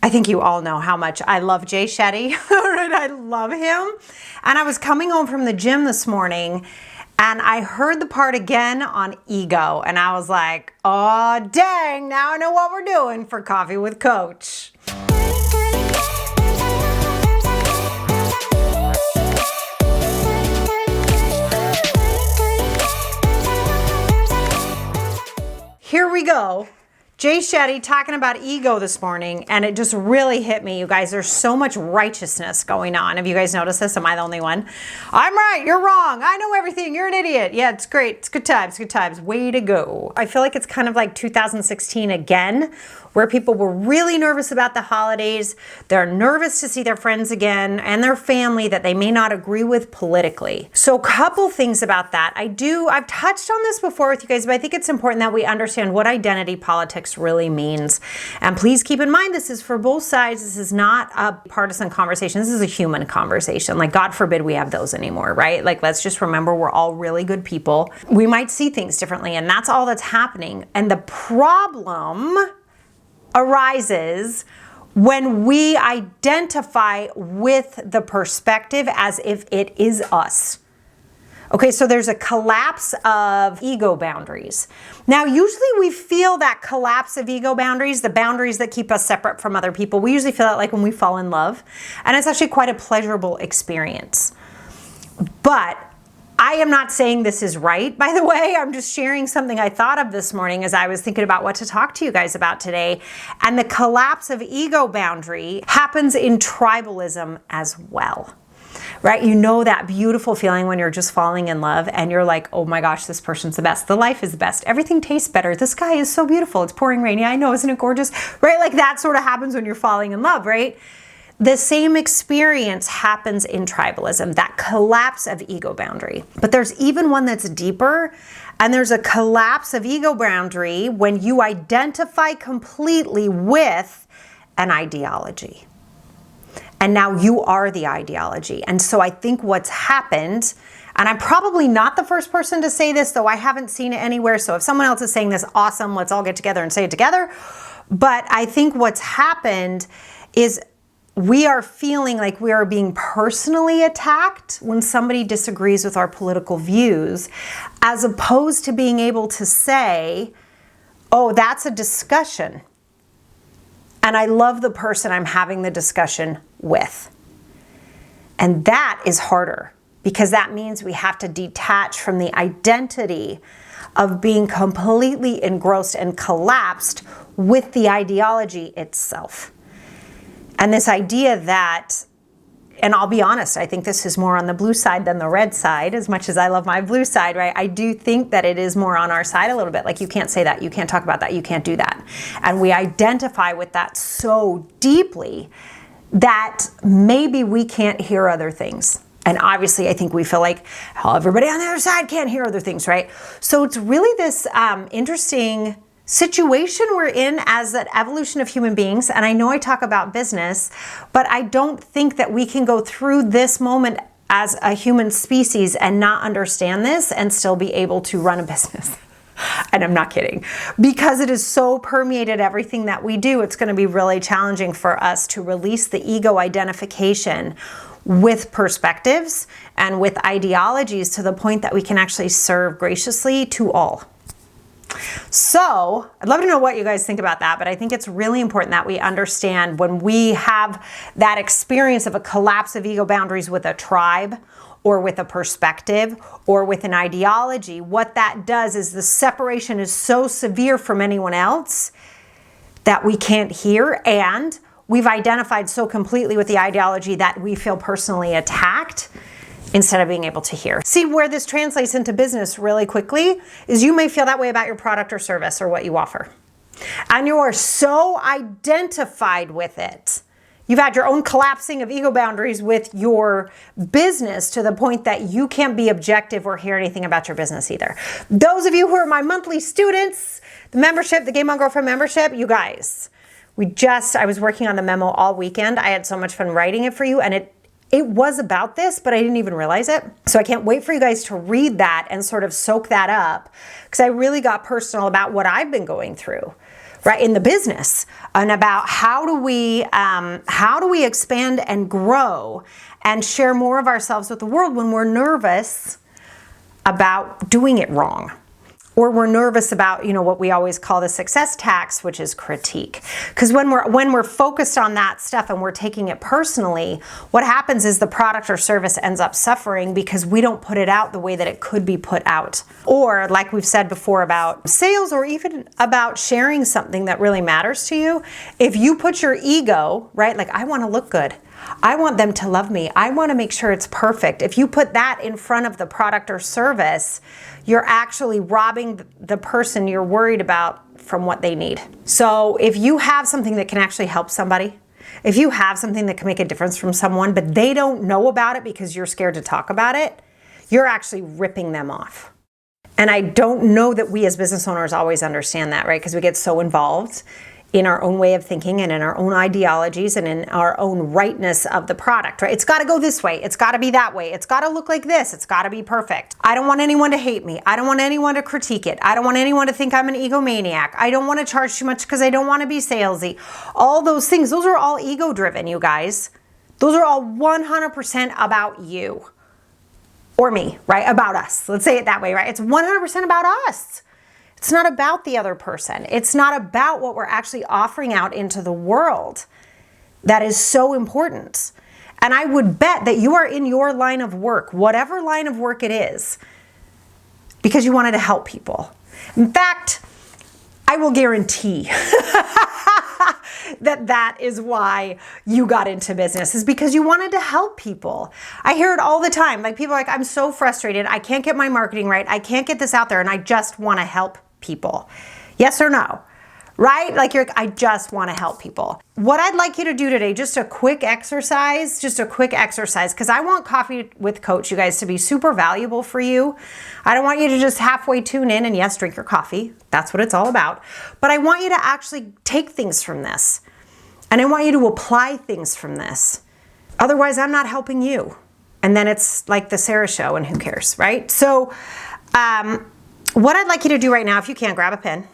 I think you all know how much I love Jay Shetty. Right? I love him. And I was coming home from the gym this morning and I heard the part again on ego. And I was like, oh, dang, now I know what we're doing for Coffee with Coach. Here we go. Jay Shetty talking about ego this morning, and it just really hit me, you guys. There's so much righteousness going on. Have you guys noticed this? Am I the only one? I'm right, you're wrong. I know everything. You're an idiot. Yeah, it's great. It's good times, good times. Way to go. I feel like it's kind of like 2016 again, where people were really nervous about the holidays. They're nervous to see their friends again and their family that they may not agree with politically. So a couple things about that. I've touched on this before with you guys, but I think it's important that we understand what identity politics really means. And please keep in mind, this is for both sides. This is not a partisan conversation. This is a human conversation. Like, God forbid we have those anymore, right? Like, let's just remember we're all really good people. We might see things differently, and that's all that's happening. And the problem arises when we identify with the perspective as if it is us. Okay, so there's a collapse of ego boundaries. Now, usually we feel that collapse of ego boundaries, the boundaries that keep us separate from other people. We usually feel that like when we fall in love, and it's actually quite a pleasurable experience. But I am not saying this is right, by the way. I'm just sharing something I thought of this morning as I was thinking about what to talk to you guys about today. And the collapse of ego boundary happens in tribalism as well. Right? You know that beautiful feeling when you're just falling in love and you're like, oh my gosh, this person's the best. The life is the best. Everything tastes better. This guy is so beautiful. It's pouring rain. Yeah, I know. Isn't it gorgeous? Right? Like that sort of happens when you're falling in love, right? The same experience happens in tribalism, that collapse of ego boundary. But there's even one that's deeper, and there's a collapse of ego boundary when you identify completely with an ideology. And now you are the ideology. And so I think what's happened, and I'm probably not the first person to say this, though I haven't seen it anywhere. So if someone else is saying this, awesome, let's all get together and say it together. But I think what's happened is we are feeling like we are being personally attacked when somebody disagrees with our political views, as opposed to being able to say, oh, that's a discussion. And I love the person I'm having the discussion with. And that is harder because that means we have to detach from the identity of being completely engrossed and collapsed with the ideology itself. And this idea that, and I'll be honest, I think this is more on the blue side than the red side, as much as I love my blue side, right? I do think that it is more on our side a little bit. Like, you can't say that, you can't talk about that, you can't do that. And we identify with that so deeply that maybe we can't hear other things. And obviously, I think we feel like, oh, everybody on the other side can't hear other things, right? So it's really this interesting situation we're in as an evolution of human beings. And I know I talk about business, but I don't think that we can go through this moment as a human species and not understand this and still be able to run a business. And I'm not kidding. Because it is so permeated everything that we do, it's going to be really challenging for us to release the ego identification with perspectives and with ideologies to the point that we can actually serve graciously to all. So I'd love to know what you guys think about that, but I think it's really important that we understand when we have that experience of a collapse of ego boundaries with a tribe or with a perspective or with an ideology, what that does is the separation is so severe from anyone else that we can't hear, and we've identified so completely with the ideology that we feel personally attacked instead of being able to hear. See, where this translates into business really quickly is you may feel that way about your product or service or what you offer. And you are so identified with it. You've had your own collapsing of ego boundaries with your business to the point that you can't be objective or hear anything about your business either. Those of you who are my monthly students, the membership, the Game On Girlfriend membership, you guys, I was working on the memo all weekend. I had so much fun writing it for you, and it was about this, but I didn't even realize it. So I can't wait for you guys to read that and sort of soak that up, because I really got personal about what I've been going through. right, in the business, and about how do we expand and grow and share more of ourselves with the world when we're nervous about doing it wrong. Or we're nervous about, what we always call the success tax, which is critique. Because when we're focused on that stuff and we're taking it personally, what happens is the product or service ends up suffering because we don't put it out the way that it could be put out. Or like we've said before about sales, or even about sharing something that really matters to you, if you put your ego, right, like I want to look good, I want them to love me, I want to make sure it's perfect. If you put that in front of the product or service, you're actually robbing the person you're worried about from what they need. So if you have something that can actually help somebody, if you have something that can make a difference from someone, but they don't know about it because you're scared to talk about it, you're actually ripping them off. And I don't know that we as business owners always understand that, right? Because we get so involved in our own way of thinking and in our own ideologies and in our own rightness of the product, right? It's got to go this way. It's got to be that way. It's got to look like this. It's got to be perfect. I don't want anyone to hate me. I don't want anyone to critique it. I don't want anyone to think I'm an egomaniac. I don't want to charge too much because I don't want to be salesy. All those things, those are all ego driven, you guys. Those are all 100% about you or me, right? About us. Let's say it that way, right? It's 100% about us. It's not about the other person. It's not about what we're actually offering out into the world. That is so important. And I would bet that you are in your line of work, whatever line of work it is, because you wanted to help people. In fact, I will guarantee that is why you got into business, is because you wanted to help people. I hear it all the time. Like people are like, I'm so frustrated. I can't get my marketing right. I can't get this out there, and I just want to help people. Yes or no? Right? Like I just want to help people. What I'd like you to do today, just a quick exercise, because I want Coffee with Coach, you guys, to be super valuable for you. I don't want you to just halfway tune in and yes, drink your coffee. That's what it's all about. But I want you to actually take things from this. And I want you to apply things from this. Otherwise, I'm not helping you. And then it's like the Sarah show and who cares, right? So, what I'd like you to do right now, if you can, grab a pen.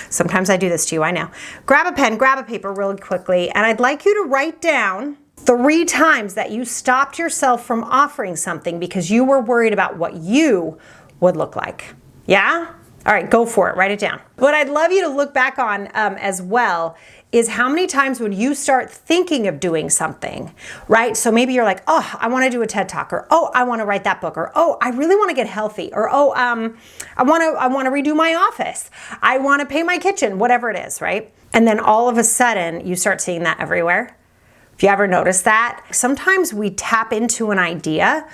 Sometimes I do this to you, I know. Grab a pen, grab a paper really quickly, and I'd like you to write down 3 times that you stopped yourself from offering something because you were worried about what you would look like. Yeah? All right, go for it. Write it down. What I'd love you to look back on as well is how many times when you start thinking of doing something, right? So maybe you're like, oh, I want to do a TED Talk, or oh, I want to write that book, or oh, I really want to get healthy, or oh, I want to redo my office. I want to paint my kitchen, whatever it is, right? And then all of a sudden you start seeing that everywhere. If you ever notice that, sometimes we tap into an idea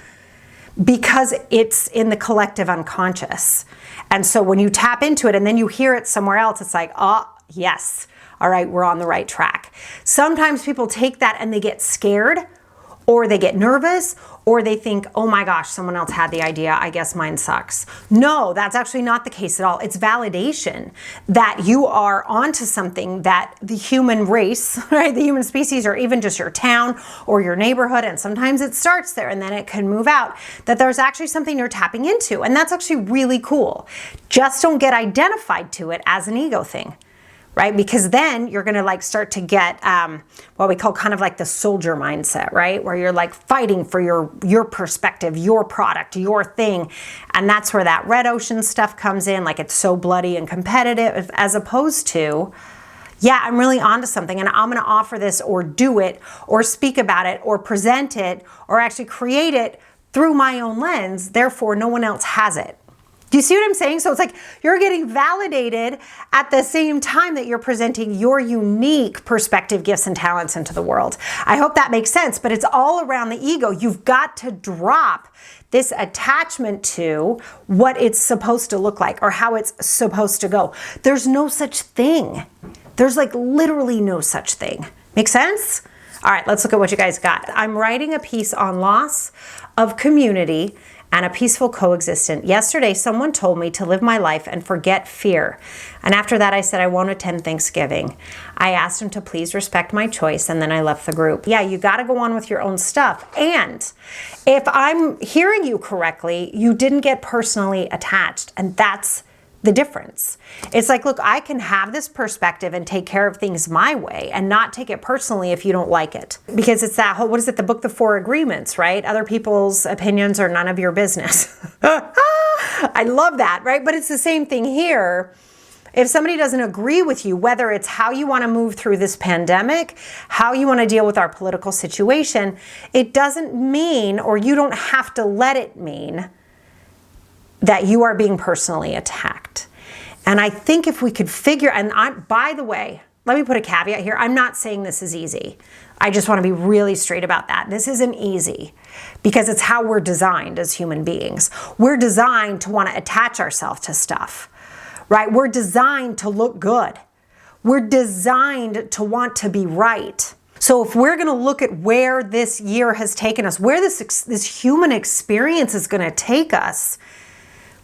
because it's in the collective unconscious. And so when you tap into it and then you hear it somewhere else, it's like, oh, yes. All right, we're on the right track. Sometimes people take that and they get scared, or they get nervous, or they think, oh my gosh, someone else had the idea, I guess mine sucks. No, that's actually not the case at all. It's validation that you are onto something that the human race, right, the human species, or even just your town or your neighborhood, and sometimes it starts there and then it can move out, that there's actually something you're tapping into. And that's actually really cool. Just don't get identified to it as an ego thing. Right? Because then you're going to like start to get what we call kind of like the soldier mindset, right? Where you're like fighting for your perspective, your product, your thing. And that's where that red ocean stuff comes in. Like it's so bloody and competitive, as opposed to, yeah, I'm really onto something and I'm going to offer this or do it or speak about it or present it or actually create it through my own lens. Therefore, no one else has it. Do you see what I'm saying? So it's like you're getting validated at the same time that you're presenting your unique perspective, gifts, and talents into the world. I hope that makes sense, but it's all around the ego. You've got to drop this attachment to what it's supposed to look like or how it's supposed to go. There's no such thing. There's like literally no such thing. Make sense? All right, let's look at what you guys got. I'm writing a piece on loss of community and a peaceful coexistence. Yesterday, someone told me to live my life and forget fear. And after that, I said I won't attend Thanksgiving. I asked him to please respect my choice, and then I left the group. Yeah, you got to go on with your own stuff. And if I'm hearing you correctly, you didn't get personally attached, and that's the difference. It's like, look, I can have this perspective and take care of things my way and not take it personally if you don't like it. Because it's that whole, what is it, the book, The Four Agreements, right? Other people's opinions are none of your business. I love that, right? But it's the same thing here. If somebody doesn't agree with you, whether it's how you want to move through this pandemic, how you want to deal with our political situation, it doesn't mean, or you don't have to let it mean, that you are being personally attacked. And I think if we could figure, and by the way, let me put a caveat here. I'm not saying this is easy. I just want to be really straight about that. This isn't easy because it's how we're designed as human beings. We're designed to want to attach ourselves to stuff, right? We're designed to look good. We're designed to want to be right. So if we're going to look at where this year has taken us, where this human experience is going to take us,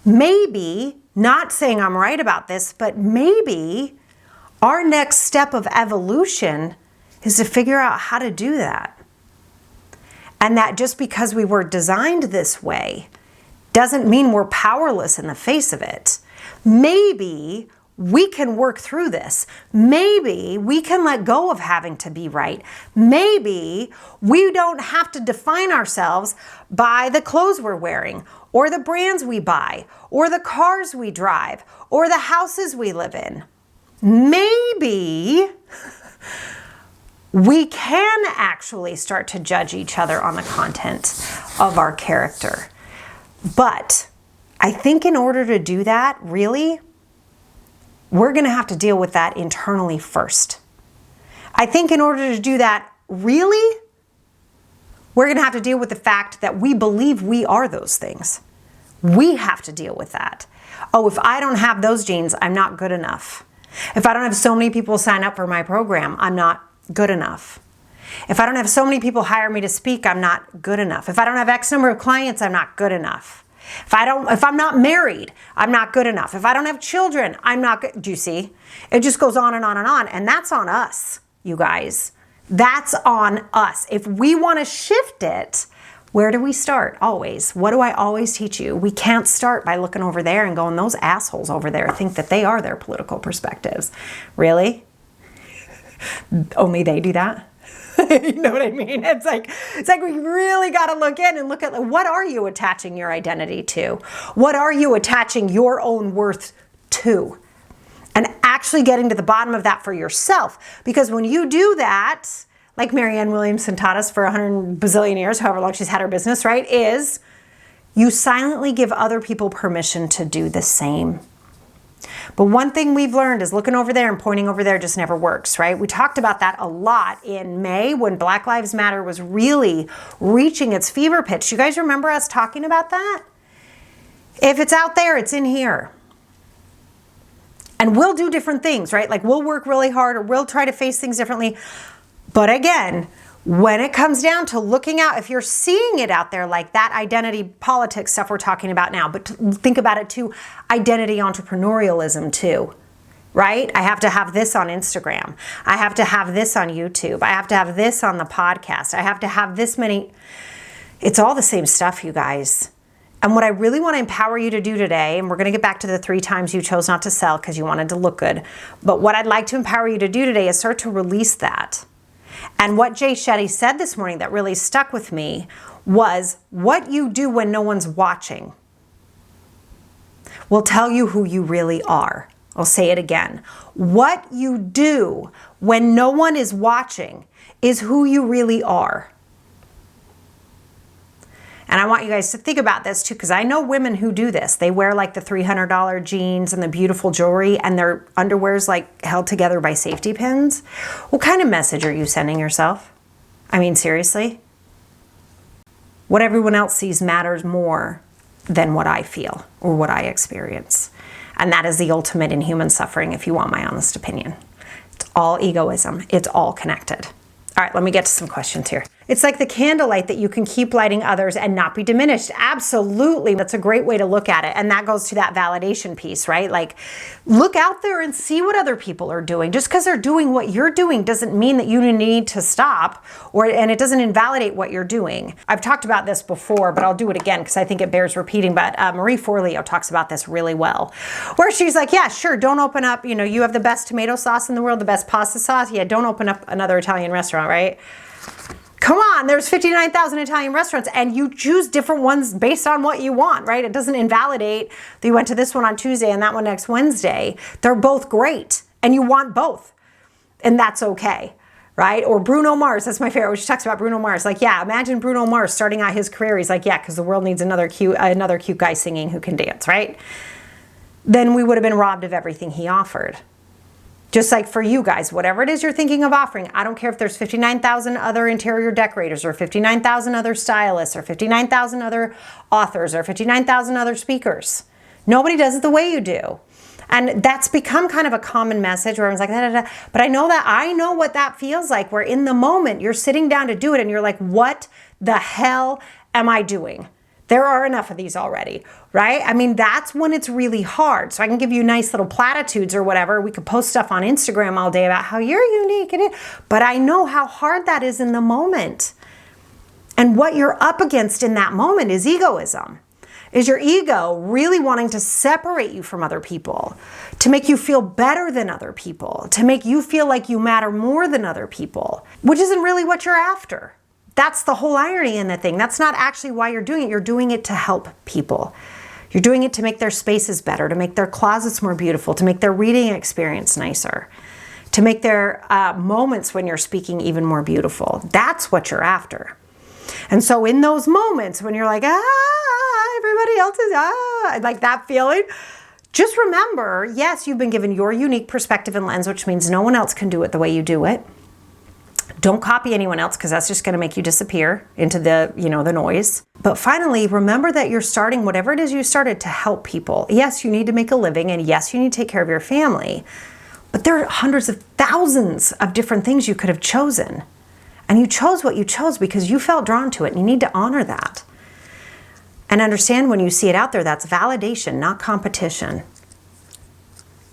maybe, not saying I'm right about this, but maybe our next step of evolution is to figure out how to do that. And that just because we were designed this way doesn't mean we're powerless in the face of it. Maybe we can work through this. Maybe we can let go of having to be right. Maybe we don't have to define ourselves by the clothes we're wearing, or the brands we buy, or the cars we drive, or the houses we live in. Maybe we can actually start to judge each other on the content of our character. But I think in order to do that, really, we're going to have to deal with that internally first. I think in order to do that, really, we're going to have to deal with the fact that we believe we are those things. We have to deal with that. Oh, if I don't have those genes, I'm not good enough. If I don't have so many people sign up for my program, I'm not good enough. If I don't have so many people hire me to speak, I'm not good enough. If I don't have X number of clients, I'm not good enough. If I'm not married, I'm not good enough. If I don't have children, I'm not good. Do you see? It just goes on and on and on. And that's on us, you guys. That's on us. If we want to shift it, where do we start? Always. What do I always teach you? We can't start by looking over there and going, those assholes over there think that they are their political perspectives. Really? Only they do that? You know what I mean? It's like we really got to look in and look at, what are you attaching your identity to? What are you attaching your own worth to? And actually getting to the bottom of that for yourself. Because when you do that, like Marianne Williamson taught us for 100 bazillion years, however long she's had her business, right, is you silently give other people permission to do the same. But one thing we've learned is looking over there and pointing over there just never works, right? We talked about that a lot in May when Black Lives Matter was really reaching its fever pitch. You guys remember us talking about that? If it's out there, it's in here. And we'll do different things, right? Like we'll work really hard or we'll try to face things differently. But again, when it comes down to looking out, if you're seeing it out there like that identity politics stuff we're talking about now, but think about it too, identity entrepreneurialism too, right? I have to have this on Instagram. I have to have this on YouTube. I have to have this on the podcast. I have to have this many. It's all the same stuff, you guys. And what I really want to empower you to do today, and we're going to get back to the 3 times you chose not to sell because you wanted to look good. But what I'd like to empower you to do today is start to release that. And what Jay Shetty said this morning that really stuck with me was, what you do when no one's watching will tell you who you really are. I'll say it again. What you do when no one is watching is who you really are. And I want you guys to think about this too, because I know women who do this. They wear like the $300 jeans and the beautiful jewelry, and their underwear's like held together by safety pins. What kind of message are you sending yourself? I mean, seriously? What everyone else sees matters more than what I feel or what I experience. And that is the ultimate in human suffering, if you want my honest opinion. It's all egoism. It's all connected. All right, let me get to some questions here. It's like the candlelight that you can keep lighting others and not be diminished. Absolutely. That's a great way to look at it. And that goes to that validation piece, right? Like, look out there and see what other people are doing. Just because they're doing what you're doing doesn't mean that you need to stop, and it doesn't invalidate what you're doing. I've talked about this before, but I'll do it again because I think it bears repeating. But Marie Forleo talks about this really well, where she's like, yeah, sure, don't open up, you have the best tomato sauce in the world, the best pasta sauce. Yeah, don't open up another Italian restaurant, right? Come on, there's 59,000 Italian restaurants and you choose different ones based on what you want, right? It doesn't invalidate that you went to this one on Tuesday and that one next Wednesday. They're both great and you want both, and that's okay, right? Or Bruno Mars, that's my favorite, which talks about Bruno Mars. Like, yeah, imagine Bruno Mars starting out his career. He's like, yeah, because the world needs another cute guy singing who can dance, right? Then we would have been robbed of everything he offered. Just like for you guys, whatever it is you're thinking of offering, I don't care if there's 59,000 other interior decorators or 59,000 other stylists or 59,000 other authors or 59,000 other speakers. Nobody does it the way you do. And that's become kind of a common message where everyone's like, da, da, da. But I know what that feels like, where in the moment you're sitting down to do it and you're like, what the hell am I doing? There are enough of these already, right? I mean, that's when it's really hard. So I can give you nice little platitudes or whatever. We could post stuff on Instagram all day about how you're unique. But I know how hard that is in the moment. And what you're up against in that moment is egoism. Is your ego really wanting to separate you from other people, to make you feel better than other people, to make you feel like you matter more than other people, which isn't really what you're after. That's the whole irony in the thing. That's not actually why you're doing it. You're doing it to help people. You're doing it to make their spaces better, to make their closets more beautiful, to make their reading experience nicer, to make their moments when you're speaking even more beautiful. That's what you're after. And so in those moments when you're like, everybody else is, like that feeling, just remember, yes, you've been given your unique perspective and lens, which means no one else can do it the way you do it. Don't copy anyone else because that's just going to make you disappear into the noise. But finally, remember that you're starting whatever it is you started to help people. Yes, you need to make a living, and yes, you need to take care of your family. But there are hundreds of thousands of different things you could have chosen. And you chose what you chose because you felt drawn to it, and you need to honor that. And understand when you see it out there, that's validation, not competition.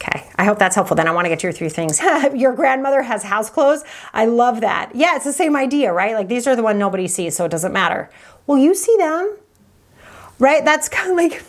Okay, I hope that's helpful. Then I want to get to your 3 things. Your grandmother has house clothes. I love that. Yeah, it's the same idea, right? Like these are the one nobody sees, so it doesn't matter. Well, you see them, right? That's kind of like,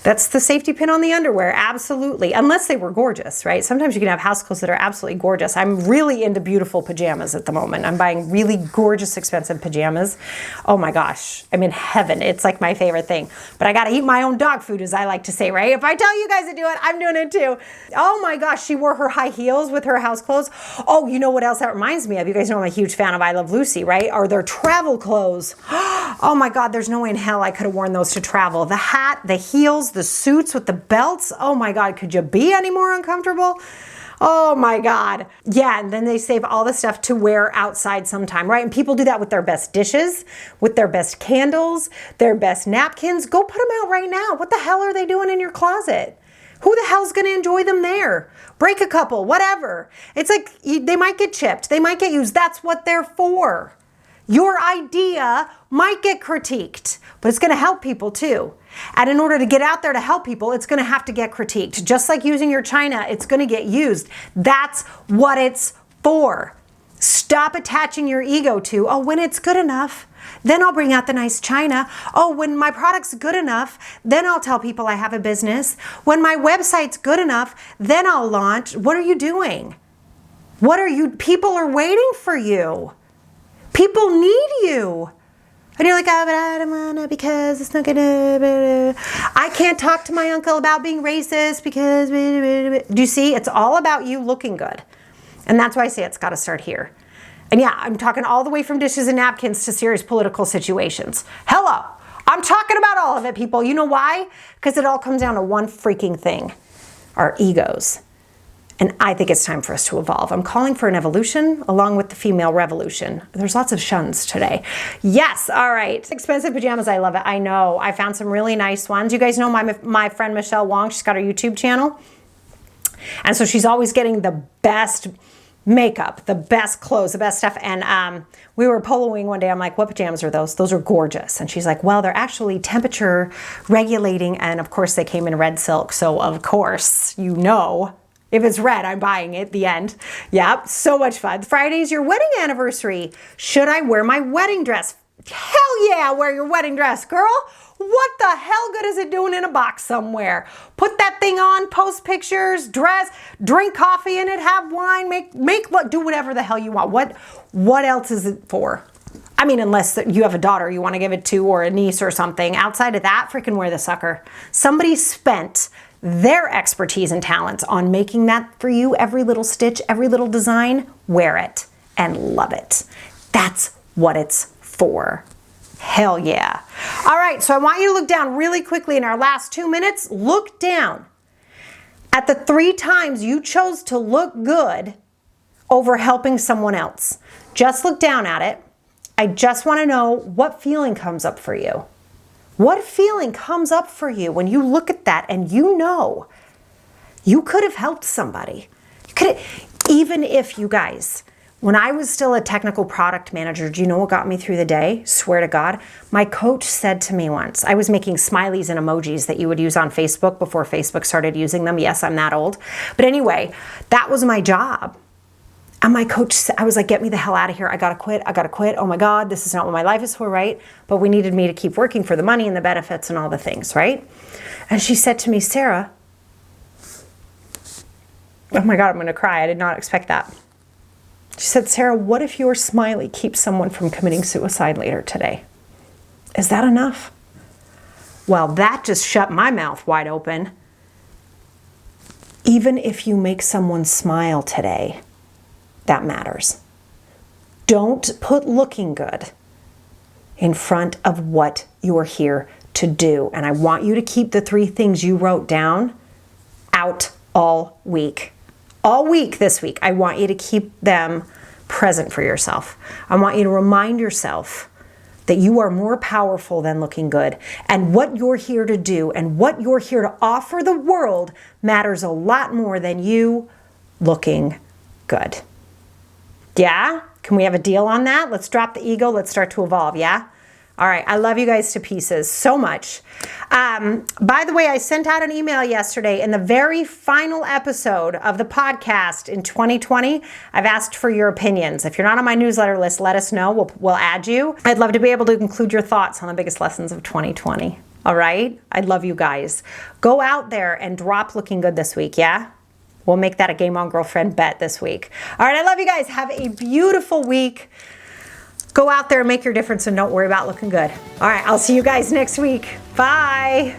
that's the safety pin on the underwear. Absolutely. Unless they were gorgeous, right? Sometimes you can have house clothes that are absolutely gorgeous. I'm really into beautiful pajamas at the moment. I'm buying really gorgeous, expensive pajamas. Oh my gosh. I'm in heaven. It's like my favorite thing. But I got to eat my own dog food, as I like to say, right? If I tell you guys to do it, I'm doing it too. Oh my gosh. She wore her high heels with her house clothes. Oh, you know what else that reminds me of? You guys know I'm a huge fan of I Love Lucy, right? Or their travel clothes. Oh my God. There's no way in hell I could have worn those to travel. The hat, the heels, the suits with the belts. Oh my God, could you be any more uncomfortable? Oh my God. Yeah, and then they save all the stuff to wear outside sometime, right? And people do that with their best dishes, with their best candles, their best napkins. Go put them out right now. What the hell are they doing in your closet? Who the hell's going to enjoy them there? Break a couple, whatever. It's like they might get chipped. They might get used. That's what they're for. Your idea might get critiqued, but it's going to help people too. And in order to get out there to help people, it's going to have to get critiqued. Just like using your china, it's going to get used. That's what it's for. Stop attaching your ego to, oh, when it's good enough, then I'll bring out the nice china. Oh, when my product's good enough, then I'll tell people I have a business. When my website's good enough, then I'll launch. What are you doing? People are waiting for you. People need you. And you're like, oh, but I don't want to because it's not going to. I can't talk to my uncle about being racist because. Do you see? It's all about you looking good. And that's why I say it's got to start here. And yeah, I'm talking all the way from dishes and napkins to serious political situations. Hello. I'm talking about all of it, people. You know why? Because it all comes down to one freaking thing. Our egos. And I think it's time for us to evolve. I'm calling for an evolution along with the female revolution. There's lots of shuns today. Yes, all right. Expensive pajamas, I love it. I know. I found some really nice ones. You guys know my friend Michelle Wong. She's got her YouTube channel. And so she's always getting the best makeup, the best clothes, the best stuff. And we were poloing one day. I'm like, what pajamas are those? Those are gorgeous. And she's like, well, they're actually temperature regulating. And of course they came in red silk. So of course, you know, if it's red, I'm buying it, the end. Yep, so much fun. Friday's your wedding anniversary. Should I wear my wedding dress? Hell yeah, wear your wedding dress, girl. What the hell good is it doing in a box somewhere? Put that thing on, post pictures, dress, drink coffee in it, have wine, do whatever the hell you want. What else is it for? I mean, unless you have a daughter you want to give it to, or a niece or something. Outside of that, freaking wear the sucker. Somebody spent their expertise and talents on making that for you. Every little stitch, every little design, wear it and love it. That's what it's for. Hell yeah. All right, so I want you to look down really quickly in our last 2 minutes. Look down at the 3 times you chose to look good over helping someone else. Just look down at it. I just want to know what feeling comes up for you. What feeling comes up for you when you look at that and you know you could have helped somebody? Even if, you guys, when I was still a technical product manager, do you know what got me through the day? Swear to God. My coach said to me once, I was making smileys and emojis that you would use on Facebook before Facebook started using them. Yes, I'm that old. But anyway, that was my job. And my coach said, I was like, get me the hell out of here. I gotta quit. I gotta quit. Oh my God, this is not what my life is for, right? But we needed me to keep working for the money and the benefits and all the things, right? And she said to me, Sarah, oh my God, I'm gonna cry. I did not expect that. She said, Sarah, what if your smiley keeps someone from committing suicide later today? Is that enough? Well, that just shut my mouth wide open. Even if you make someone smile today, that matters. Don't put looking good in front of what you're here to do. And I want you to keep the 3 things you wrote down out all week. All week this week, I want you to keep them present for yourself. I want you to remind yourself that you are more powerful than looking good. And what you're here to do and what you're here to offer the world matters a lot more than you looking good. Yeah? Can we have a deal on that? Let's drop the ego. Let's start to evolve. Yeah? All right. I love you guys to pieces so much. By the way, I sent out an email yesterday in the very final episode of the podcast in 2020. I've asked for your opinions. If you're not on my newsletter list, let us know. We'll add you. I'd love to be able to include your thoughts on the biggest lessons of 2020. All right? I love you guys. Go out there and drop looking good this week. Yeah? We'll make that a Game On Girlfriend bet this week. All right, I love you guys. Have a beautiful week. Go out there and make your difference and don't worry about looking good. All right, I'll see you guys next week. Bye.